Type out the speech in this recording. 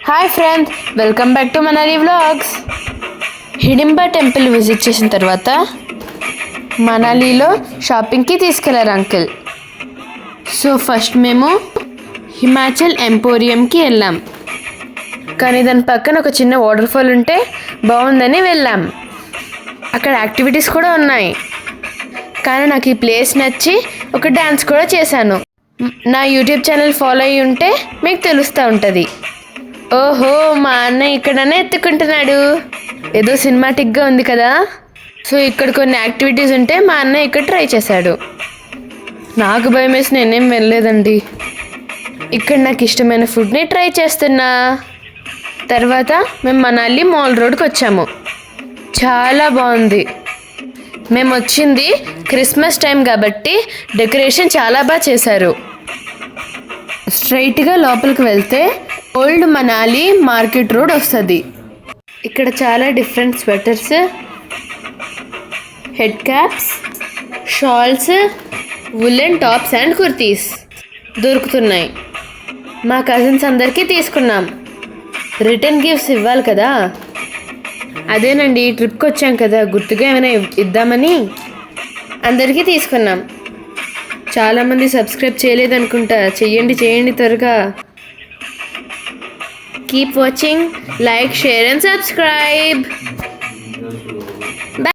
Hi friends, welcome back to Manali vlogs. Hidimba temple visit చేసిన తర్వాత మనాలిలో షాపింగ్కి తీసుకెళ్లారు అంకుల్. సో ఫస్ట్ మేము హిమాచల్ ఎంపోరియంకి వెళ్ళాం. కానీ దాని పక్కన ఒక చిన్న వాటర్ ఫాల్ ఉంటే బాగుందని వెళ్ళాం. అక్కడ యాక్టివిటీస్ కూడా ఉన్నాయి. కానీ నాకు ఈ ప్లేస్ నచ్చి ఒక డ్యాన్స్ కూడా చేశాను. నా యూట్యూబ్ ఛానల్ ఫాలో అయ్యి ఉంటే మీకు తెలుస్తూ ఉంటుంది. ఓహో, మా అన్నయ్య ఇక్కడనే ఎత్తుకుంటున్నాడు. ఏదో సినిమాటిక్గా ఉంది కదా. సో ఇక్కడ కొన్ని యాక్టివిటీస్ ఉంటే మా అన్నయ్య ఇక్కడ ట్రై చేశాడు. నాకు భయం వేసి నేనేం వెళ్ళలేదండి. ఇక్కడ నాకు ఇష్టమైన ఫుడ్ని ట్రై చేస్తున్నా. తర్వాత మేము మనాలి మాల్ రోడ్కి వచ్చాము. చాలా బాగుంది. మేము వచ్చింది క్రిస్మస్ టైం కాబట్టి డెకరేషన్ చాలా బాగా చేశారు. స్ట్రైట్గా లోపలికి వెళ్తే ఓల్డ్ మనాలి మార్కెట్ రోడ్ వస్తుంది. ఇక్కడ చాలా different sweaters, head caps, shawls, woollen tops and kurtis దొరుకుతున్నాయి. మా కజిన్స్ అందరికీ తీసుకున్నాం. రిటర్న్ గిఫ్ట్స్ ఇవ్వాలి కదా. అదేనండి, ట్రిప్కి వచ్చాం కదా, గుర్తుగా ఏమైనా ఇద్దామని అందరికీ తీసుకున్నాం. చాలామంది సబ్స్క్రైబ్ చేయలేదనుకుంటా. చేయండి త్వరగా. Keep watching, like, share and subscribe.